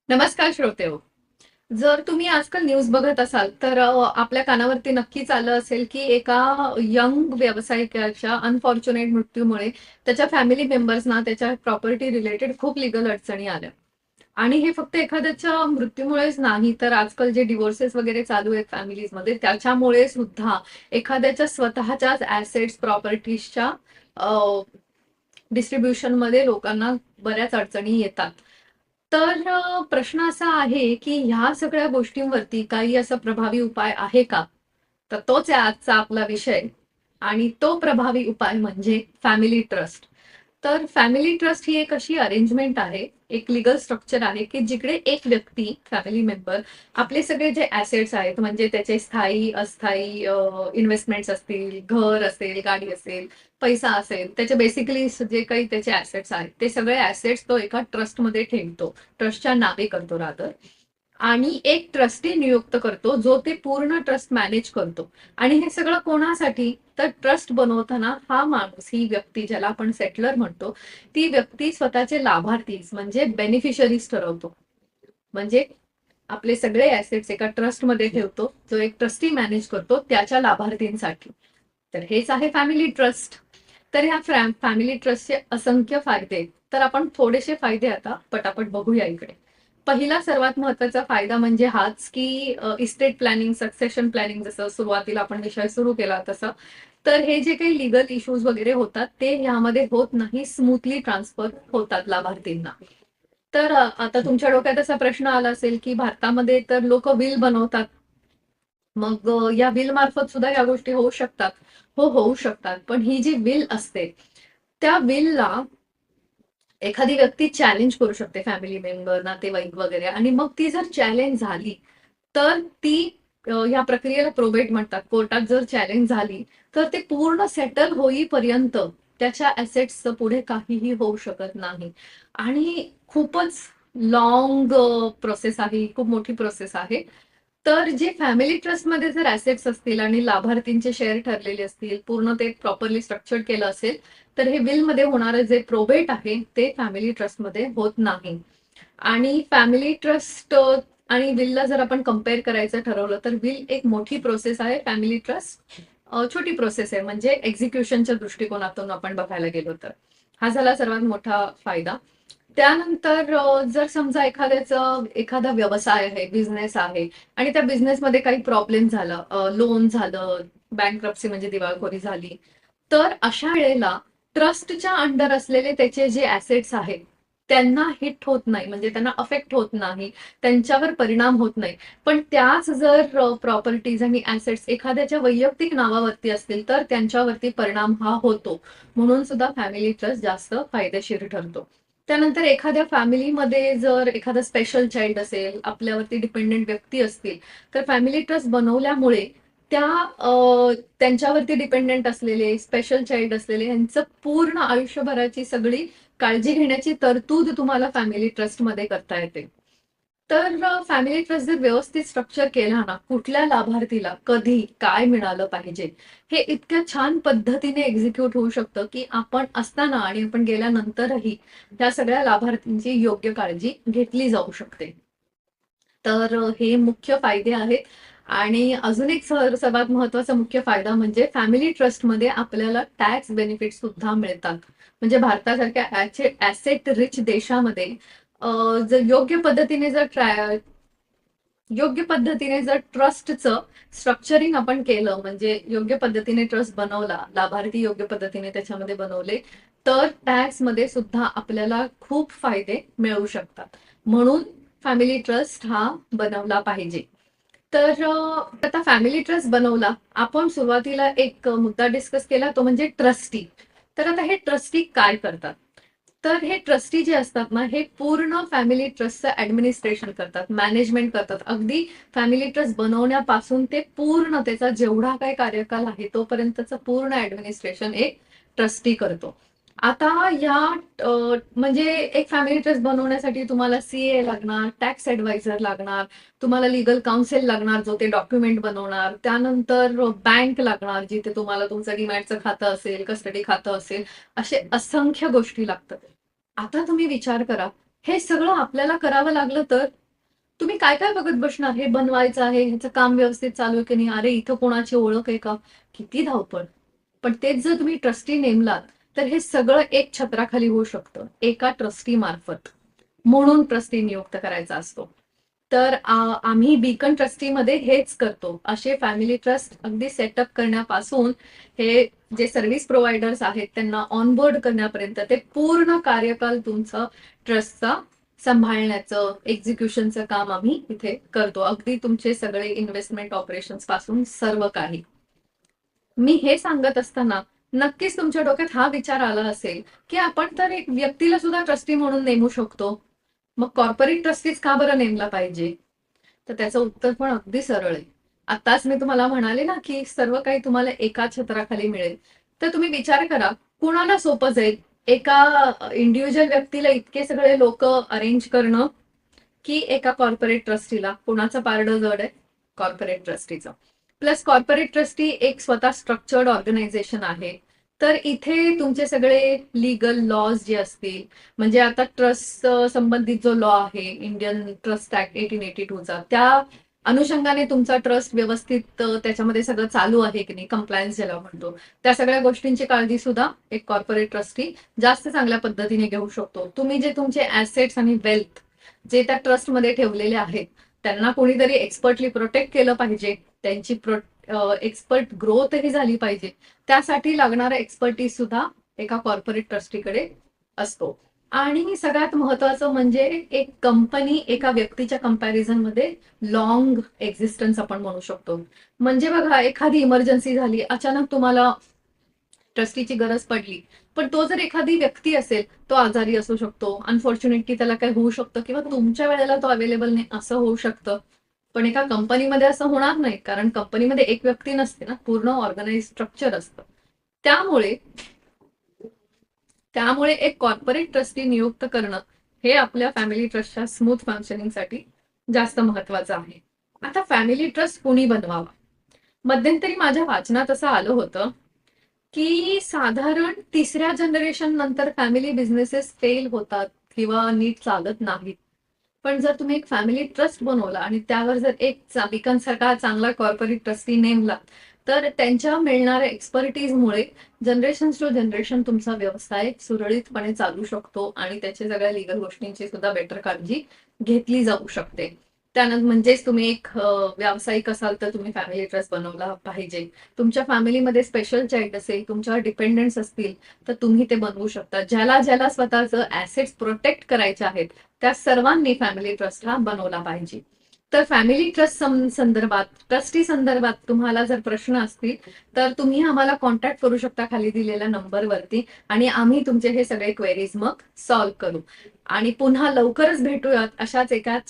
नमस्कार श्रोतेहो. जर तुम्ही आजकाल न्यूज बघत असाल तर आपल्या कानावरती नक्कीच आलं असेल की एका यंग व्यावसायिकाच्या अनफॉर्च्युनेट मृत्यूमुळे त्याच्या फॅमिली मेंबर्सना त्याच्या प्रॉपर्टी रिलेटेड खूप लिगल अडचणी आल्या. आणि हे फक्त एखाद्याच्या मृत्यूमुळेच नाही, तर आजकाल जे डिव्होर्सेस वगैरे चालू आहेत फॅमिलीजमध्ये त्याच्यामुळे सुद्धा एखाद्याच्या स्वतःच्याच ऍसेट्स प्रॉपर्टीजच्या डिस्ट्रीब्युशन मध्ये लोकांना बऱ्याच अडचणी येतात. तर प्रश्न असा आहे की ह्या सगळ्या गोष्टींवरती काही असा प्रभावी उपाय आहे का? तर तोच आहे आजचा आपला विषय. आणि तो प्रभावी उपाय म्हणजे फॅमिली ट्रस्ट. तर फॅमिली ट्रस्ट ही एक अशी अरेंजमेंट आहे, एक लीगल स्ट्रक्चर आहे की जिकडे एक व्यक्ती, फॅमिली मेंबर, आपले सगळे जे ऍसेट्स आहेत म्हणजे त्याचे स्थायी अस्थायी इन्व्हेस्टमेंट्स असतील, घर असेल, गाडी असेल, पैसा असेल, त्याचे बेसिकली जे काही त्याचे ऍसेट्स आहेत ते सगळे ऍसेट्स तो एका ट्रस्टमध्ये ठेवतो, ट्रस्टच्या नावे करतो रादर. आणि एक ट्रस्टी नियुक्त करतो जो ते पूर्ण ट्रस्ट मॅनेज करतो. आणि हे सगळं कोणासाठी? तर ट्रस्ट बनवताना हा माणूस, ही व्यक्ती ज्याला आपण सेटलर म्हणतो, ती व्यक्ती स्वतःचे लाभार्थीच म्हणजे बेनिफिशरीज ठरवतो. म्हणजे आपले सगळे ऍसेट्स एका ट्रस्टमध्ये ठेवतो जो एक ट्रस्टी मॅनेज करतो त्याच्या लाभार्थींसाठी. तर हेच आहे फॅमिली ट्रस्ट. तर ह्या फॅमिली ट्रस्टचे असंख्य फायदे आहेत. तर आपण थोडेसे फायदे आता पटापट बघूया इकडे. पहिला सर्वात महत्वाचा फायदा म्हणजे हाच की इस्टेट प्लॅनिंग, सक्सेशन प्लॅनिंग, जसं सुरुवातीला आपण विषय सुरू केला तसं, तर हे जे काही लिगल इश्यूज वगैरे होतात ते ह्यामध्ये होत नाही, स्मूथली ट्रान्सफर होतात लाभार्थींना. तर आता तुमच्या डोक्यात असा प्रश्न आला असेल की भारतामध्ये तर लोक विल बनवतात, मग या विल मार्फत सुद्धा या गोष्टी होऊ शकतात. हो, होऊ शकतात, पण ही जी विल असते त्या विलला एखादी व्यक्ती चॅलेंज करू शकते, फॅमिली मेंबर, नातेवाईक वगैरे. आणि मग ती जर चॅलेंज झाली तर ती या प्रक्रियेला प्रोबेट म्हणतात. कोर्टात जर चॅलेंज झाली तर ते पूर्ण सेटल होईपर्यंत त्याच्या ऍसेट्सचं पुढे काहीही होऊ शकत नाही. आणि खूपच लॉंग प्रोसेस आहे, खूप मोठी प्रोसेस आहे. तर जे फॅमिली ट्रस्टमध्ये जर ऍसेट्स असतील आणि लाभार्थींचे शेअर ठरलेले असतील, पूर्ण ते प्रॉपरली स्ट्रक्चर केलं असेल, तर हे विलमध्ये होणारं जे प्रोबेट आहे ते फॅमिली ट्रस्टमध्ये होत नाही. आणि फॅमिली ट्रस्ट आणि विलला जर आपण कम्पेअर करायचं ठरवलं तर विल एक मोठी प्रोसेस आहे, फॅमिली ट्रस्ट छोटी प्रोसेस आहे, म्हणजे एक्झिक्युशनच्या दृष्टिकोनातून आपण बघायला गेलो तर. हा झाला सर्वात मोठा फायदा. त्यानंतर जर समजा एखादा व्यवसाय आहे, बिझनेस आहे, आणि त्या बिझनेसमध्ये काही प्रॉब्लेम झाला, लोन झालं, बँकरप्सी म्हणजे दिवाळखोरी झाली, तर अशा वेळेला ट्रस्टच्या अंडर असलेले त्याचे जे ऍसेट्स आहेत त्यांना हिट होत नाही, म्हणजे त्यांना अफेक्ट होत नाही, त्यांच्यावर परिणाम होत नाही. पण त्याच जर प्रॉपर्टीज आणि ऍसेट्स एखाद्याच्या वैयक्तिक नावावरती असतील तर त्यांच्यावरती परिणाम हा होतो. म्हणून सुद्धा फॅमिली ट्रस्ट जास्त फायदेशीर ठरतो. त्यानंतर एखाद्या फॅमिलीमध्ये जर एखादा स्पेशल चाइल्ड असेल, आपल्यावरती डिपेंडेंट व्यक्ती असतील, तर फॅमिली ट्रस्ट बनवल्यामुळे त्या त्यांच्यावरती डिपेंडेंट असलेले, स्पेशल चाइल्ड असलेले, यांचं पूर्ण आयुष्यभराची सगळी काळजी घेण्याची तरतूद तुम्हाला फॅमिली ट्रस्टमध्ये करता येते. तर फॅमिली ट्रस्ट जर व्यवस्थित स्ट्रक्चर केला ना, कुठल्या लाभार्थीला कधी काय मिळालं पाहिजे हे इतक्या छान पद्धतीने एक्झिक्यूट होऊ शकतं की आपण असताना आणि आपण गेल्यानंतरही त्या सगळ्या लाभार्थींची योग्य काळजी घेतली जाऊ शकते. तर हे मुख्य फायदे आहेत. आणि अजून एक सर्वात महत्वाचा मुख्य फायदा म्हणजे फॅमिली ट्रस्टमध्ये आपल्याला टॅक्स बेनिफिट सुद्धा मिळतात. म्हणजे भारतासारख्या ऍसेट रिच देशामध्ये जर योग्य पद्धतीने जर ट्रस्टचं स्ट्रक्चरिंग आपण केलं, म्हणजे योग्य पद्धतीने ट्रस्ट बनवला, लाभार्थी योग्य पद्धतीने त्याच्यामध्ये बनवले, तर टॅक्स मध्ये सुद्धा आपल्याला खूप फायदे मिळू शकतात. म्हणून फॅमिली ट्रस्ट हा बनवला पाहिजे. तर आता फॅमिली ट्रस्ट बनवला, आपण सुरुवातीला एक मुद्दा डिस्कस केला, तो म्हणजे ट्रस्टी. तर आता हे ट्रस्टी काय करतात? तर हे ट्रस्टी जे असतात ना, हे पूर्ण फॅमिली ट्रस्टचं ऍडमिनिस्ट्रेशन करतात, मॅनेजमेंट करतात. अगदी फॅमिली ट्रस्ट बनवण्यापासून ते पूर्ण त्याचा जेवढा काही कार्यकाल आहे तोपर्यंतचं पूर्ण ऍडमिनिस्ट्रेशन एक ट्रस्टी करतो. आता या म्हणजे एक फॅमिली ट्रस्ट बनवण्यासाठी तुम्हाला सीए लागणार, टॅक्स ऍडवायझर लागणार, तुम्हाला लीगल काउन्सिल लागणार जो ते डॉक्युमेंट बनवणार, त्यानंतर बँक लागणार जिथे तुम्हाला तुमचं डिमॅटचं खातं असेल, कस्टडी खातं असेल, असे असंख्य गोष्टी लागतात. आता तुम्ही विचार करा, हे सगळं आपल्याला करावं लागलं तर तुम्ही काय काय बघत बसणार? हे बनवायचं आहे, ह्याचं काम व्यवस्थित चालू आहे की नाही, अरे इथं कोणाची ओळख आहे का, किती धावपळ. पण तेच जर तुम्ही ट्रस्टी नेमलात तर हे सगळं एक छत्राखाली होऊ शकतं एका ट्रस्टी मार्फत. म्हणून ट्रस्टी नियुक्त करायचा असतो. तर आम्ही बीकन ट्रस्टीमध्ये हेच करतो. असे फॅमिली ट्रस्ट अगदी सेटअप करण्यापासून हे जे सर्व्हिस प्रोव्हायडर्स आहेत त्यांना ऑनबोर्ड करण्यापर्यंत ते पूर्ण कार्यकाल तुमचं ट्रस्टचा सांभाळण्याचं एक्झिक्युशनचं काम आम्ही इथे करतो. अगदी तुमचे सगळे इन्व्हेस्टमेंट ऑपरेशन्स पासून सर्व काही. मी हे सांगत असताना नक्कीच तुमच्या डोक्यात हा विचार आला असेल की आपण तर एक व्यक्तीला सुद्धा ट्रस्टी म्हणून नेमू शकतो, मग कॉर्पोरेट ट्रस्टीच का बरं नेमला पाहिजे? तर त्याचं उत्तर पण अगदी सरळ आहे. आताच मी तुम्हाला म्हणाले ना की सर्व काही तुम्हाला एका छत्राखाली मिळेल. तर तुम्ही विचार करा, कुणाला सोपं जाईल एका इंडिव्हिज्युअल व्यक्तीला इतके सगळे लोक अरेंज करणं, की एका कॉर्पोरेट ट्रस्टीला? कोणाचं पारडं जड आहे? कॉर्पोरेट ट्रस्टीचं. प्लस कॉर्पोरेट ट्रस्टी एक स्वतः स्ट्रक्चर्ड ऑर्गनायझेशन आहे. तर इथे तुमचे सगळे लीगल लॉज जे असतील, म्हणजे आता ट्रस्ट संबंधित जो लॉ आहे इंडियन ट्रस्ट ऍक्ट 1882चा, त्या अनुषंगाने तुमचा ट्रस्ट व्यवस्थित त्याच्यामध्ये सगळं चालू आहे की नाही, कंप्लायन्स ज्याला म्हणतो, त्या सगळ्या गोष्टींची काळजी सुद्धा एक कॉर्पोरेट ट्रस्टी जास्त चांगल्या पद्धतीने घेऊ शकतो. तुम्ही जे तुमचे ऍसेट्स आणि वेल्थ जे त्या ट्रस्टमध्ये ठेवलेले आहेत त्यांना कोणीतरी एक्सपर्टली प्रोटेक्ट केलं पाहिजे, त्यांची एक्सपर्ट ग्रोथही झाली पाहिजे. त्यासाठी लागणारा एक्सपर्टीज सुद्धा एका कॉर्पोरेट ट्रस्टीकडे असतो. आणि सगळ्यात महत्वाचं म्हणजे एक कंपनी एका व्यक्तीच्या कंपॅरिझन मध्ये लॉंग एक्झिस्टन्स आपण म्हणू शकतो. म्हणजे बघा, एखादी इमर्जन्सी झाली, अचानक तुम्हाला ट्रस्टीची गरज पडली, पण तो जर एखादी व्यक्ती असेल, तो आजारी असू शकतो, अनफॉर्च्युनेटली त्याला काही होऊ शकतं, किंवा तुमच्या वेळेला तो अवेलेबल नाही असं होऊ शकतं. पण एका कंपनीमध्ये असं होणार नाही, कारण कंपनीमध्ये एक व्यक्ती नसते ना, पूर्ण ऑर्गनाइज स्ट्रक्चर असतं. त्यामुळे त्यामुळे एक कॉर्पोरेट ट्रस्टी नियुक्त करणं हे आपल्या फॅमिली ट्रस्टच्या स्मूथ फंक्शनिंगसाठी जास्त महत्वाचं आहे. आता फॅमिली ट्रस्ट कोणी बनवावा? मध्यंतरी माझ्या वाचनात असं आलं होतं की साधारण तिसऱ्या जनरेशन नंतर फॅमिली बिझनेसेस फेल होतात किंवा नीट चालत नाहीत. पण जर तुम्ही एक फॅमिली ट्रस्ट बनवला आणि त्यावर जर एक बीकन सारखा चांगला कॉर्पोरेट ट्रस्टी नेमला, तर त्यांच्या मिळणाऱ्या एक्सपर्टीजमुळे जनरेशन टू जनरेशन तुमचा व्यवसाय सुरळीतपणे चालू शकतो आणि त्याच्या सगळ्या लिगल गोष्टींची सुद्धा बेटर काळजी घेतली जाऊ शकते. त्यानंतर म्हणजेच तुम्ही एक व्यावसायिक असाल तर तुम्ही फॅमिली ट्रस्ट बनवला पाहिजे. तुमच्या फॅमिलीमध्ये स्पेशल चाइल्ड असेल, तुमच्यावर डिपेंडन्स असतील, तर तुम्ही ते बनवू शकता. ज्याला ज्याला स्वतःचं ऍसेट्स प्रोटेक्ट करायचे आहेत त्या सर्वांनी फॅमिली ट्रस्ट हा बनवला पाहिजे. तर फॅमिली ट्रस्ट संदर्भात, ट्रस्टी संदर्भात तुम्हाला जर प्रश्न असतील तर तुम्ही आम्हाला कॉन्टॅक्ट करू शकता खाली दिलेल्या नंबरवरती, आणि आम्ही तुमचे हे सगळे क्वेरीज मग सॉल्व्ह करू. आणि पुन्हा लवकरच भेटूयात अशाच एका